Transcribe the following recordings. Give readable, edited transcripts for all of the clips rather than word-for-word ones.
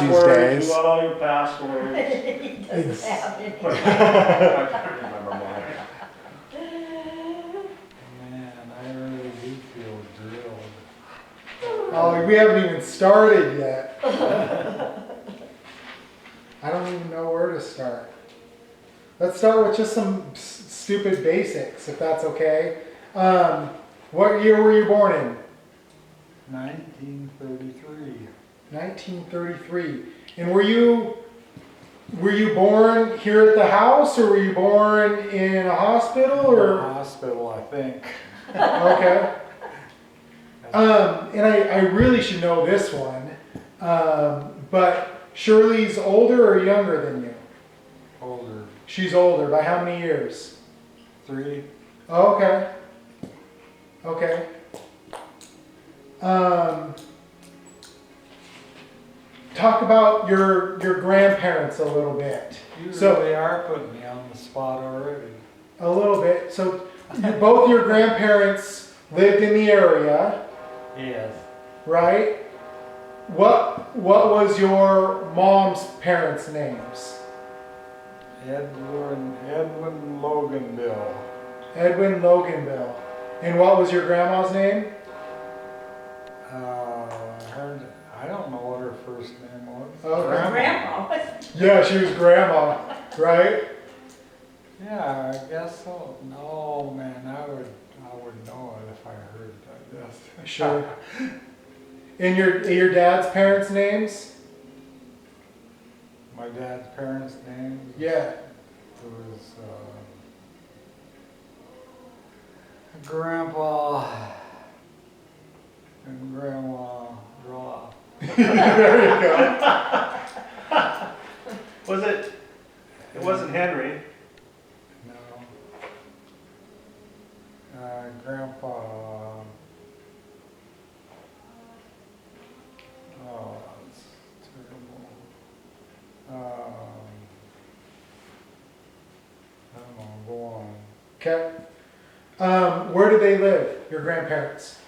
these Passwords, days. you got all your passwords. He doesn't have any. I can't remember mine. Man, I really do feel drilled. Oh, we haven't even started yet. I don't even know where to start. Let's start with just some stupid basics, if that's okay. What year were you born in? 1933. 1933. And were you born here at the house, or were you born in a hospital, or? Hospital, I think. Okay. And I really should know this one, but Shirley's older or younger than you? Older. She's older. By how many years? 3. Oh, okay. Okay. Talk about your grandparents a little bit. You So- really are putting me on the spot already. A little bit. So both your grandparents lived in the area, Yes. right? What was your mom's parents' names? Edwin Loganville. Edwin Loganville. And what was your grandma's name? I don't know what her first name was. Okay. Grandma. Yeah, she was grandma, right? Yeah, I guess so. No, man, I would know it if I heard it, I guess. Sure. And your dad's parents' names? My dad's parents' names. Yeah. It was Grandpa and Grandma Roth. There you go. Was it? It wasn't Henry. No. Grandpa. Oh, that's terrible. I don't know, go on. Okay. Where did they live, your grandparents?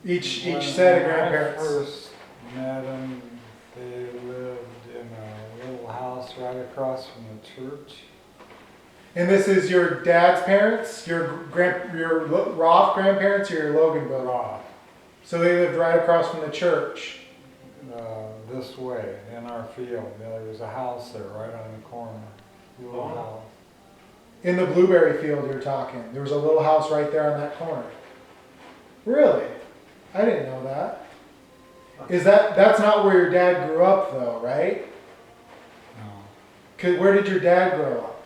Each set of grandparents. When I first met them, they lived in a little house right across from the church. And this is your dad's parents, your Roth grandparents, or your Loganville? Roth, So they lived right across from the church. this way in our field. There was a house there right on the corner. Little house. In the blueberry field you're talking. There was a little house right there on that corner. Really? I didn't know that. That's not where your dad grew up though, right? No, 'Cause where did your dad grow up?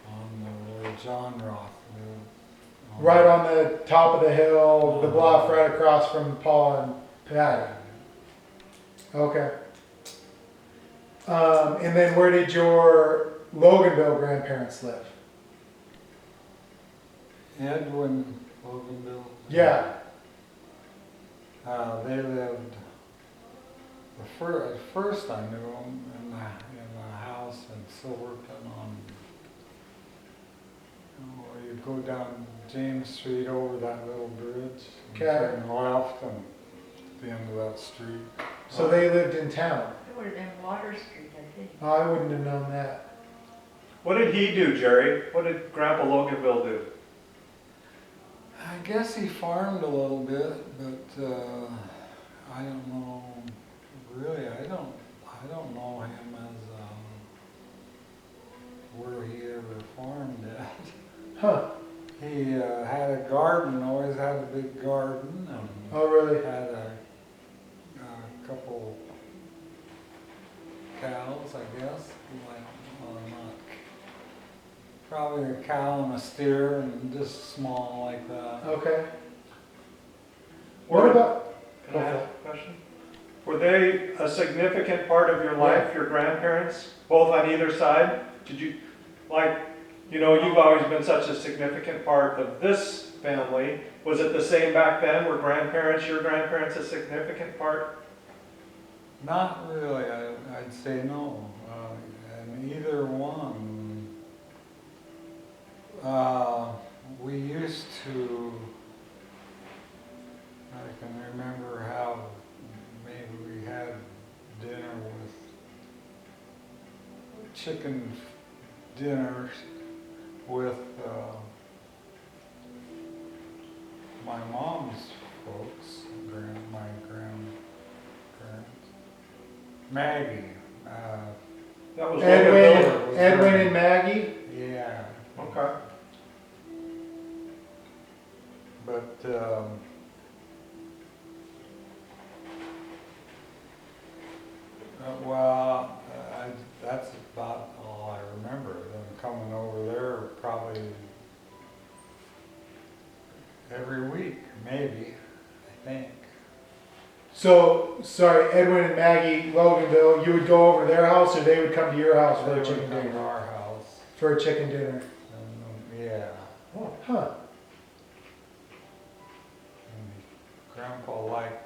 on where John Roth lived. Right on the top of the hill, the bluff right across from Paul and Patty. Okay. And then where did your Loganville grandparents live? Edwin Loganville. Yeah. They lived. At first I knew them in the house in Silverton on. You go down James Street over that little bridge. And Okay. turn left and at the end of that street. So they lived in town. It would have been Water Street, I think. Oh, I wouldn't have known that. What did he do, Jerry? What did Grandpa Loganville do? I guess he farmed a little bit, but I don't know. Really, I don't know him as where he ever farmed at. Huh. He had a garden, always had a big garden, and Oh, really? had a couple cows, I guess. Like, well, not, probably a cow and a steer, and just small like that. Okay. What about? Can I ask a question? Were they a significant part of your life, your grandparents, both on either side? Did you, you've always been such a significant part of this family. Was it the same back then? Were your grandparents a significant part? Not really, I'd say no. And either one, we used to, I can remember how chicken dinners with my mom's folks, my grandparents. Maggie. That was Logan Miller. Edwin and Maggie? Yeah. Okay. But that's about all I remember. Them coming over there probably every week, maybe, I think. So, sorry, Edwin and Maggie Loganville, you would go over to their house or they would come to your house for They a would chicken come to dinner? our house. For a chicken dinner. Yeah. Huh. And Grandpa liked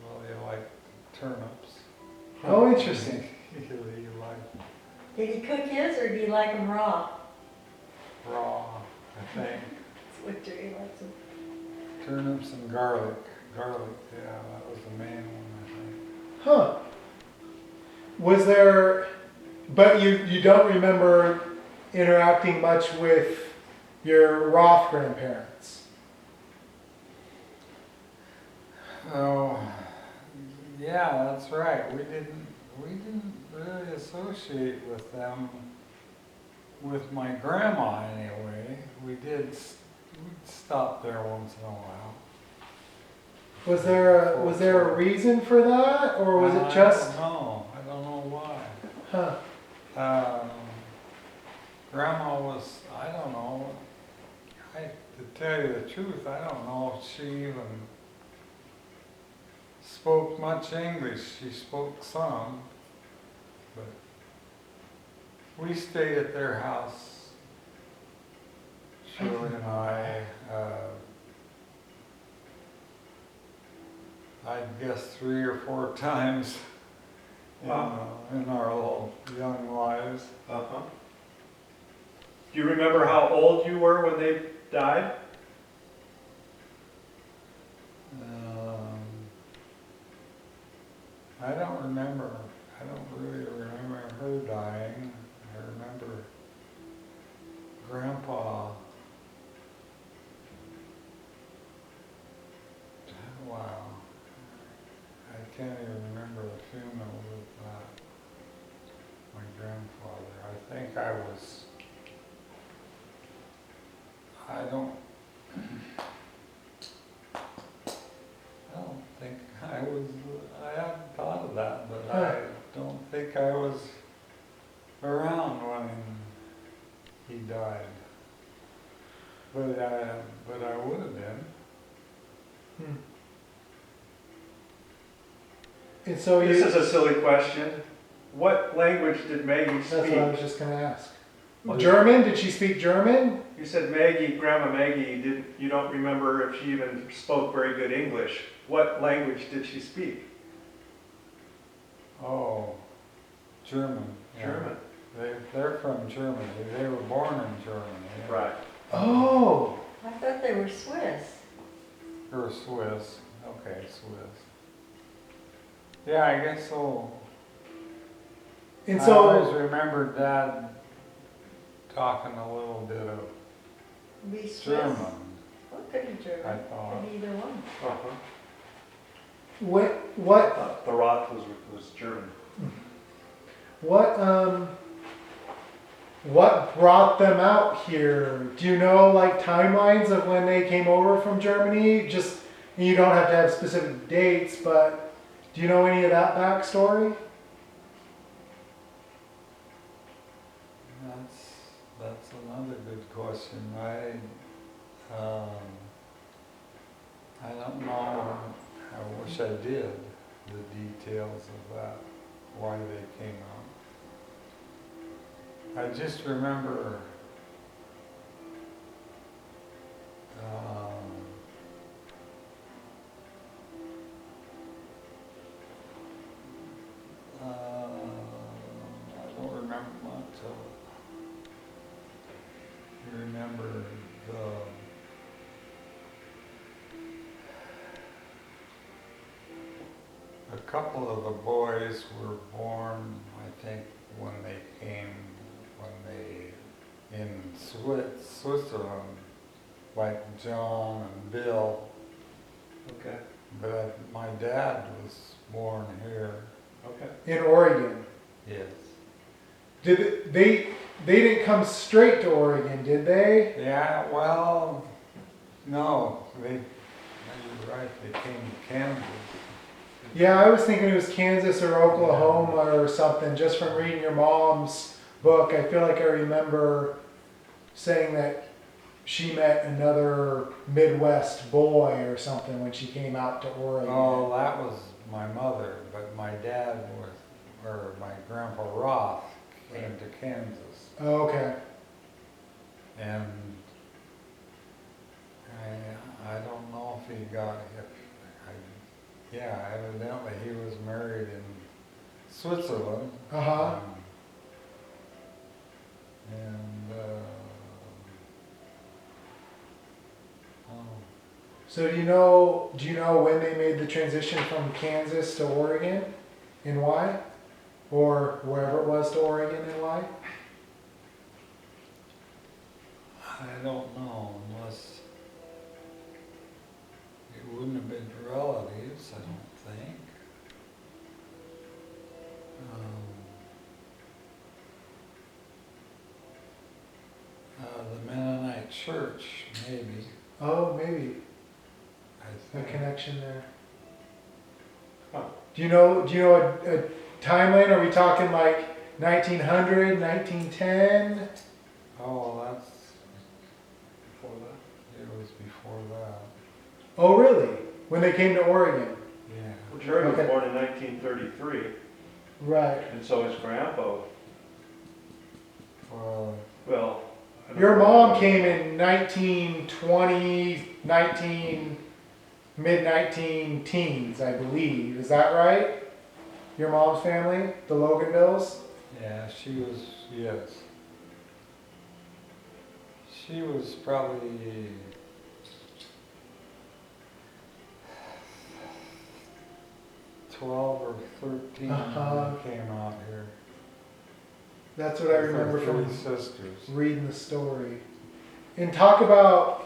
well, he liked turnips. Oh, interesting. He liked Did he cook his or did he like them raw? raw, I think. That's what Jerry likes them. Turnips and garlic. Garlic, yeah, that was the main one, I think. Huh. Was there, but you don't remember interacting much with your Roth grandparents? Oh, yeah, that's right. We didn't really associate with them. With my grandma, anyway. We'd stop there once in a while. Was there a reason for that, or was it just? I don't know why. Huh. Grandma was, I don't know. To tell you the truth, I don't know if she even spoke much English. She spoke some, but we stayed at their house, Shirley and I guess 3 or 4 times in our little young lives. Uh-huh. Do you remember how old you were when they died? I don't remember. I don't really remember her dying. I remember Grandpa. Wow. I can't even remember the funeral with my grandfather. I think I don't think I hadn't thought of that, but I don't think I was around when he died. But I would have been. Hmm. And so This is a silly question. What language did Maggie That's what I speak? was just going to ask. German? Did she speak German? You said Maggie, Grandma Maggie, you don't remember if she even spoke very good English. What language did she speak? Oh, German. Yeah. German. They're from Germany. They were born in Germany. Yeah. Right. Oh. I thought they were Swiss. Or Swiss. Okay, Swiss. Yeah, I guess so. And I so, always remember Dad talking a little bit of Be Swiss. German, Well, it could be German. I thought. Could be either one. Uh-huh. what The Roth was German. what brought them out here? Do you know like timelines of when they came over from Germany? Just, you don't have to have specific dates, but do you know any of that backstory? That's another good question. I don't know. I wish I did the details of that, why they came out. I just remember I don't remember much of it. You remember couple of the boys were born, I think, when they in Switzerland, like John and Bill. Okay, But my dad was born here, okay. In Oregon. yes. They didn't come straight to Oregon, did they? Yeah, well, no, you're right, they came to Kansas. Yeah, I was thinking it was Kansas or Oklahoma or something, just from reading your mom's book. I feel like I remember saying that she met another Midwest boy or something when she came out to Oregon. Oh, that was my mother, but my dad was, or my grandpa Roth came to Kansas. Oh, okay. And I don't know if he got, yeah, evidently he was married in Switzerland. Uh-huh. And, So do you know when they made the transition from Kansas to Oregon and why? Or wherever it was to Oregon and why? I don't know, unless it wouldn't have been relatives, I don't think. The Mennonite Church, maybe. Oh, maybe I a think. connection there. Huh. Do you know a timeline? Are we talking like 1900, 1910? Oh, that's, Before that. it was before that. Oh, really? When they came to Oregon? Yeah. Well, Jerry was Okay. born in 1933, Right. and so his grandpa, Well, well. I don't Your know. mom came in 1920, mid-19 teens, I believe. Is that right? Your mom's family, the Loganvilles? yeah, she was, yes. She was probably 12 or 13 Uh-huh. when they came out here. That's what I With her remember from three sisters. reading the story. And talk about,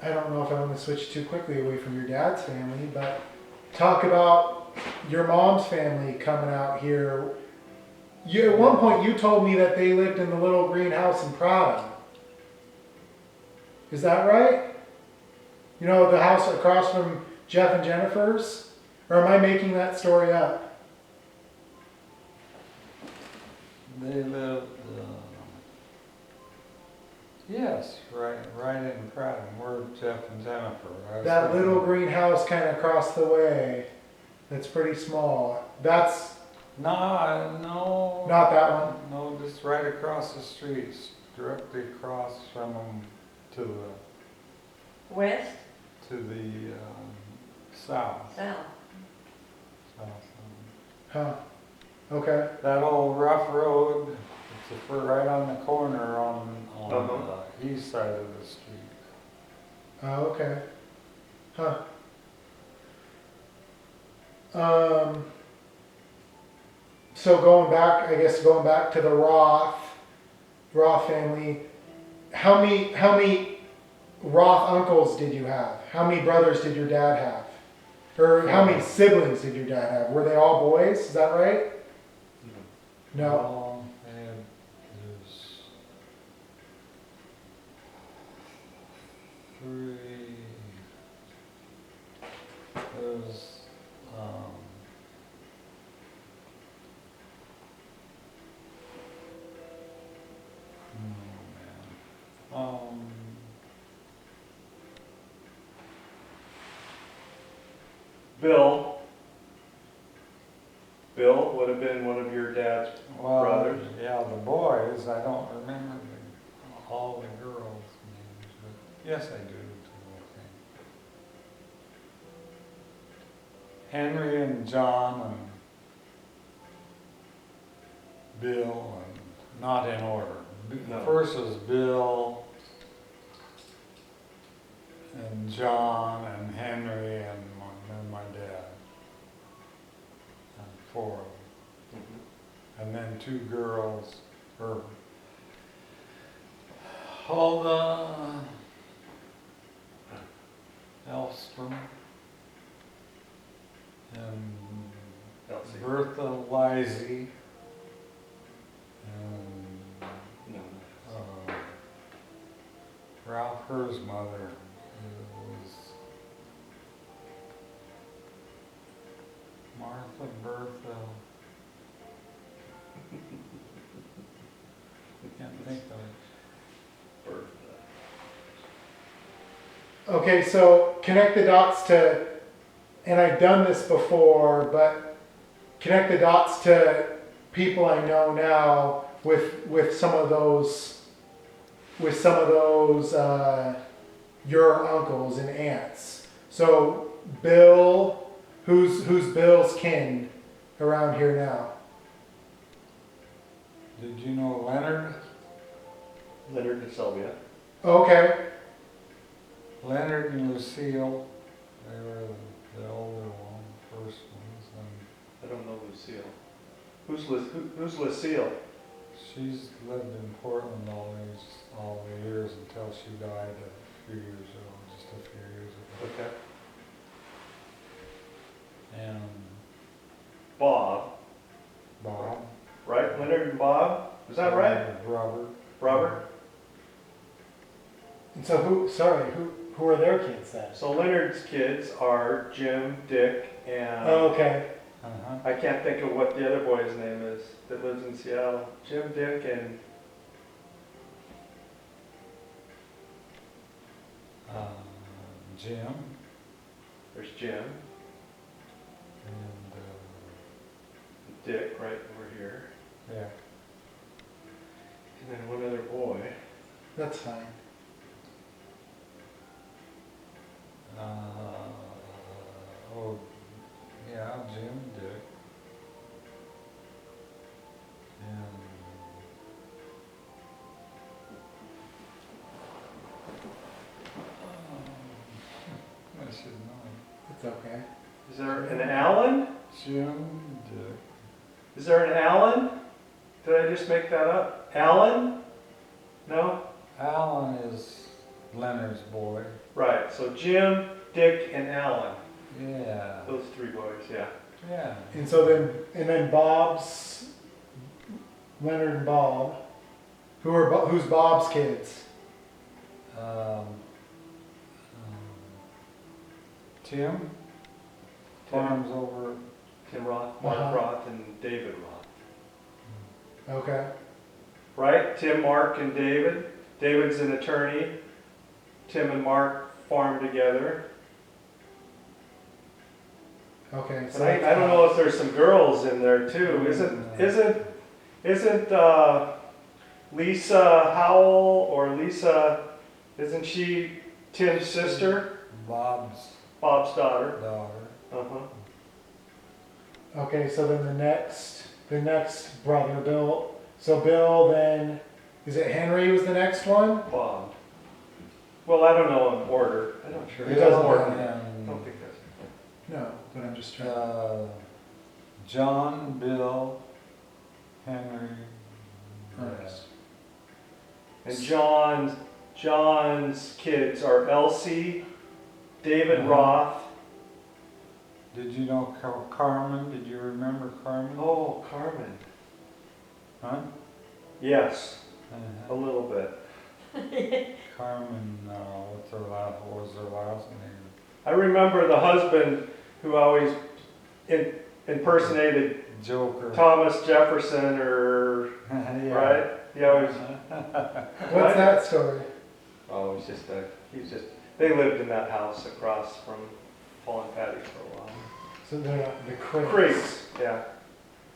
I don't know if I want to switch too quickly away from your dad's family, but talk about your mom's family coming out here. At one point you told me that they lived in the little greenhouse in Prada. Is that right? You know, the house across from Jeff and Jennifer's? Or am I making that story up? They lived, yes, right in Prattville, where Jeff and Jennifer. I was That thinking- little greenhouse kind of across the way. That's pretty small. That's No. not that one. No, just right across the street, directly across from them to West, the south. south. Huh. Okay. That old rough road, it's right on the corner on Uh-huh. the east side of the street. Oh, okay. Huh. So going back to the Roth family, how many Roth uncles did you have? How many brothers did your dad have? Or how many siblings did your dad have? Were they all boys? Is that right? No. And there's three. There's oh man. Bill would have been one of your dad's Well, brothers. yeah, the boys. I don't remember all the girls' names, but yes, I do. Henry and John and Bill, and not in order. No. First was Bill and John and Henry and then my dad. 4 of them. And then 2 girls, or Hulda Elstrom and Elsie. Bertha Lisey and No. Ralph Herr's mother was Martha Bertha. Can't think of it. Okay, so connect the dots to, and I've done this before, but connect the dots to people I know now with some of those, your uncles and aunts. So Bill, who's Bill's kin around here now? Did you know Leonard? Leonard and Sylvia. Okay, Leonard and Lucille, they were the older one, first ones, and I don't know Lucille. Who's Lucille? she's lived in Portland all the years until she died a few years ago, just a few years ago. Okay. And Bob, Bob. right? Leonard and Bob? Is that right? Robert. Robert? and so who are their kids then? So Leonard's kids are Jim, Dick, and Okay, Uh-huh. I can't think of what the other boy's name is that lives in Seattle. Jim, Dick, and Jim there's Jim, and Dick right over here, yeah. and then one other boy. that's fine. Oh, yeah, Jim, Dick. And I should know. It's okay. Is there an Alan? Jim, Dick. Is there an Alan? Did I just make that up? Alan? No? Alan is Leonard's boy. Right, so Jim, Dick, and Alan. Yeah. Those 3 boys, yeah. Yeah. And so then Bob's, Leonard and Bob, who's Bob's kids? Tim. Farms over. Tim Roth, Mark Uh-huh. Roth, and David Roth. Okay, Right? Tim, Mark, and David. David's an attorney. Tim and Mark farm together. okay. And So I don't know if there's some girls in there too. Isn't Lisa Howell or Lisa? Isn't she Tim's sister? Bob's Bob's daughter. daughter. Okay, so then the next brother, Bill. So Bill then, is it Henry was the next one? Bob. Well, I don't know in order. I'm not sure. It doesn't order. matter. I don't think that's. No, but I'm just trying. John, Bill, Henry. Ernest. And John's kids are Elsie, David Uh-huh. Roth. Did you know Carmen? Did you remember Carmen? Oh, Carmen. Huh? Yes, a Uh-huh. little bit. Carmen, what was her last name? I remember the husband who always impersonated Joker. Thomas Jefferson, or Yeah. right? He always. What's that story? Oh, they lived in that house across from Paul and Patty for a while. So they're not the Creeks. Creeks, yeah.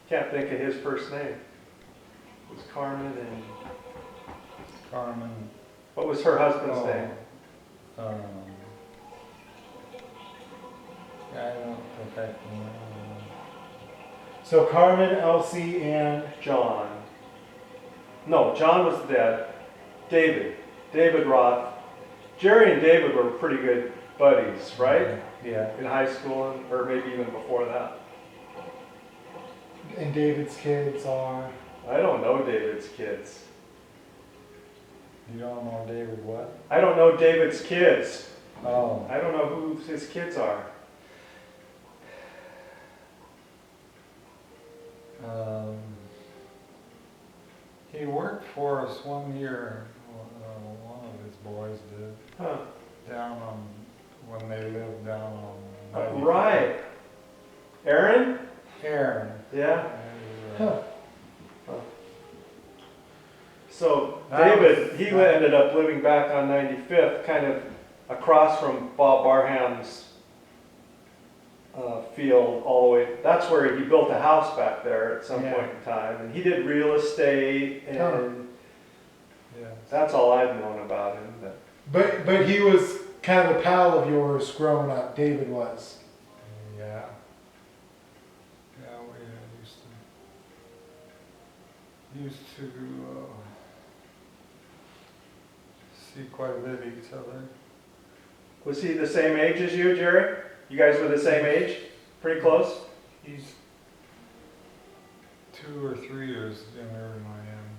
Can't think of his first name. It was Carmen, and Carmen. what was her husband's name? I don't think I can remember. So Carmen, Elsie, and John. No, John was dead. David Roth. Jerry and David were pretty good buddies, right? Yeah. In high school, or maybe even before that. And David's kids are. I don't know David's kids. You don't know David what? I don't know David's kids. Oh, I don't know who his kids are. um, he worked for us one year, one of his boys did, Huh. down on, when they lived down on. 95. Right. Aaron? Aaron. Yeah. Huh. So That David, was- he ended up living back on 95th, kind of across from Bob Barham's field all the way. That's where he built a house back there at some Yeah. point in time. And he did real estate, and Yes. that's all I've known about him. But he was kind of a pal of yours growing up. David was. Yeah. Yeah, we used to see quite a bit of each other. Was he the same age as you, Jerry? You guys were the same age? Pretty close? He's 2 or 3 years younger than I am.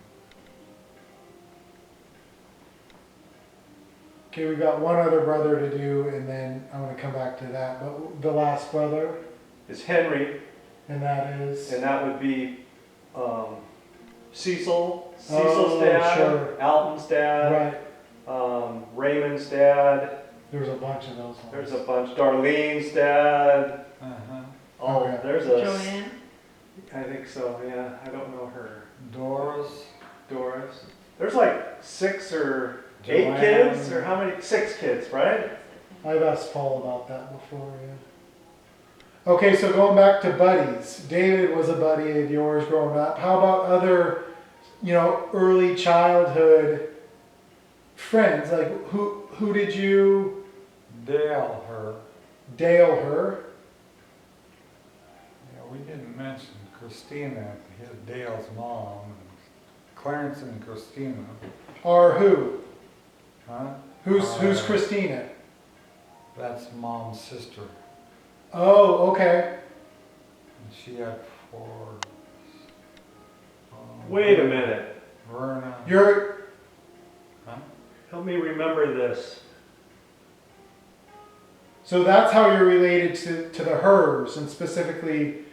Okay, we got one other brother to do, and then I'm going to come back to that. But the last brother, Is Henry, and that is. and that would be Cecil. Oh, Cecil's dad, sure. Alton's dad, Right. Raymond's dad. There was a bunch of those ones. There's a bunch. Darlene's dad. Uh-huh. Oh, Okay. there's a. Joanne? I think so. Yeah, I don't know her. Doris. Doris. There's like 6 or 8 Joanne. kids, or how many? 6 kids, right? I've asked Paul about that before, yeah. Okay, so going back to buddies. David was a buddy of yours growing up. How about other, early childhood friends? Like, who did you... Dale, her. Dale her? Yeah, we didn't mention Christina, his Dale's mom. Clarence and Christina. Or who? Huh? Who's Christina? That's mom's sister. Oh, okay. And she had 4. Wait a minute. Verna. You're... Huh? Help me remember this. So that's how you're related to the hers, and specifically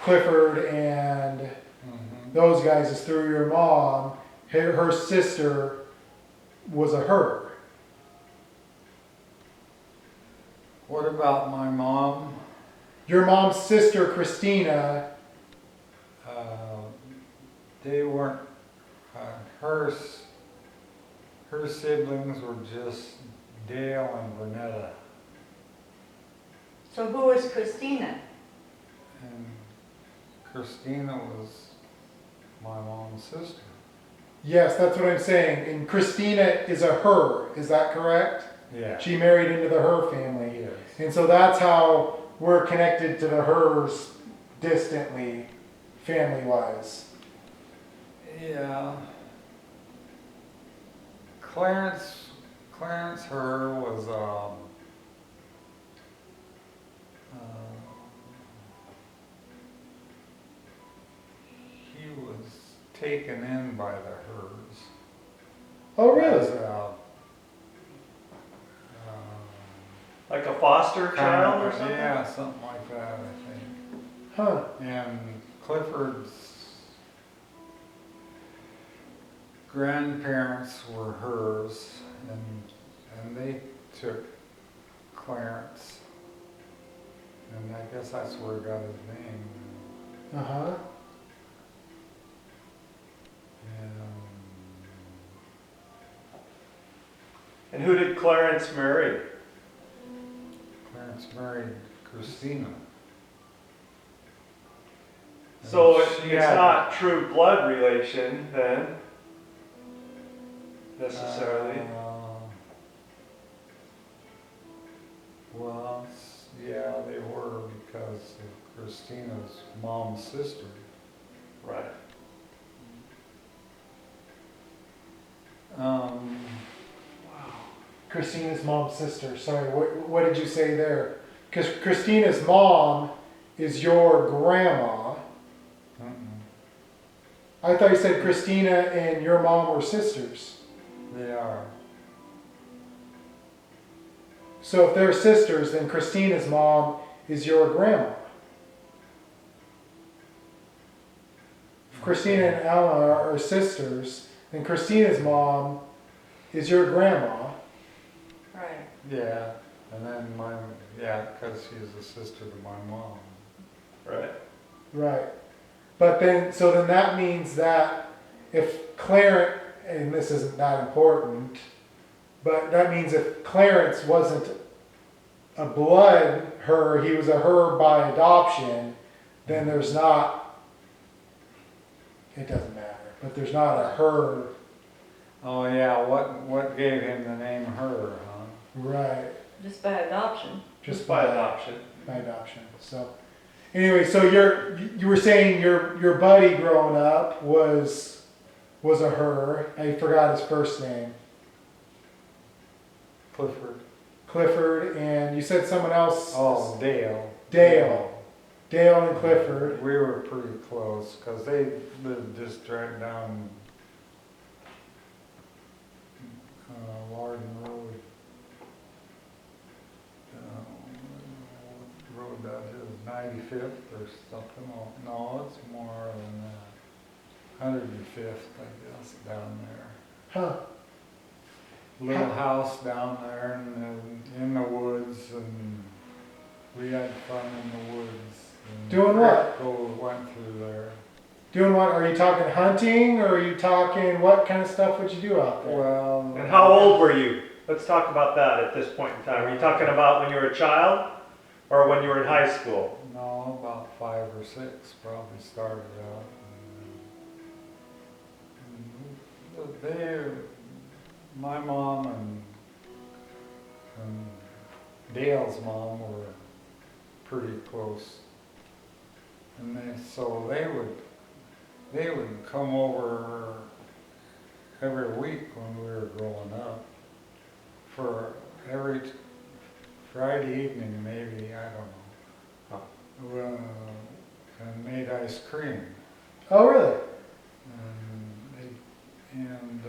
Clifford and Mhm. those guys is through your mom. Her sister was a her. What about my mom? Your mom's sister, Christina, They weren't, her siblings were just Dale and Vernetta. So who is Christina? And Christina was my mom's sister. yes, that's what I'm saying. And Christina is a her, is that correct? Yeah. She married into the her family. Yes. And so that's how we're connected to the hers distantly, family-wise. Yeah. Clarence her was, he was taken in by the hers. Oh, As really? Like a foster child or something? Yeah, something like that, I think. Huh. And Clifford's grandparents were hers, and they took Clarence, and I guess that's where he got his name. Uh-huh. And And who did Clarence marry? Clarence married Christina. And So she it's had- not true blood relation then, necessarily. Well, yeah, they were because of Christina's mom's sister. Right. Christina's mom's sister. Sorry, what did you say there? Because Christina's mom is your grandma. Mm-mm. I thought you said Christina and your mom were sisters. They are. So if they're sisters, then Christina's mom is your grandma. If Christina and Alma are sisters, then Christina's mom is your grandma. Right. Yeah, and then because she's a sister to my mom. Right. Right. But then, so then that means that if Clarence, and this isn't that important, but that means if Clarence wasn't a blood her, he was a her by adoption, then there's not, it doesn't matter, but there's not a her. Oh yeah, what gave him the name her, huh? Right. Just by adoption. Just by adoption. By adoption. So, anyway, so you were saying your buddy growing up was a her. I forgot his first name. Clifford. Clifford, and you said someone else. Oh, Dale. Dale and Clifford. We were pretty close because they lived just right down Warden Road. What road that is, 95th or something? Oh, no, it's more than that. 105th, I guess, down there. Huh. Little house down there in the woods, and we had fun in the woods. And Doing what? Went through there. Doing what? Are you talking hunting, or are you talking what kind of stuff would you do out there? Well. And how old were you? Let's talk about that at this point in time. Are you talking about when you were a child or when you were in high school? No, about 5 or 6 probably started out. My mom and Dale's mom were pretty close, and they would come over every week when we were growing up for every Friday evening, maybe, I don't know, and made ice cream. Oh, really? And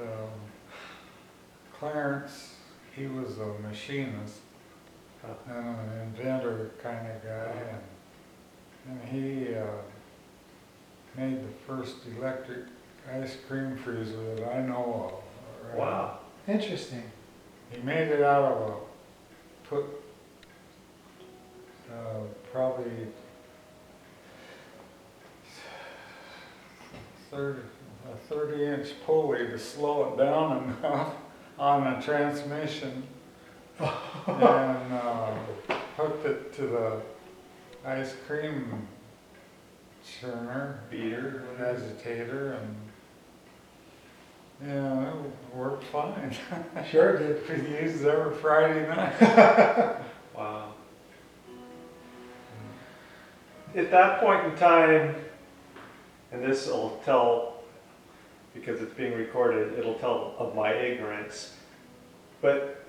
Clarence, he was a machinist and an inventor kind of guy, and he made the first electric ice cream freezer that I know of. Right? Wow. Interesting. He made it out of probably 30-inch pulley to slow it down enough on a transmission, and hooked it to the ice cream churner, beater, agitator, and yeah, it worked fine. Sure it did. We used it every Friday night. Wow. At that point in time, and this will tell, because it's being recorded, it'll tell of my ignorance, but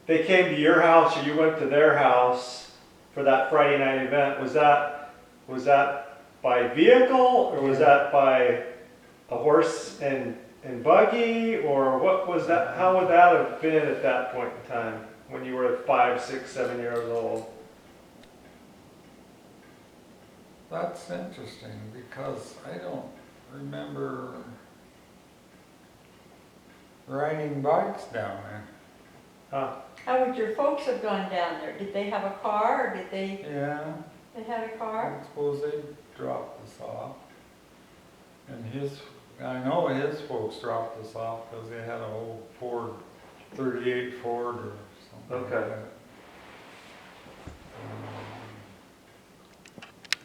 they came to your house or you went to their house for that Friday night event. Was that by vehicle, or was that by a horse and buggy, or what was that? How would that have been at that point in time when you were 5, 6, 7 years old? That's interesting because I don't remember riding bikes down there. Huh? How would your folks have gone down there? Did they have a car, or did they Yeah, had a car? I suppose they dropped us off. And I know his folks dropped us off because they had an old 38 Ford or something Okay. like that.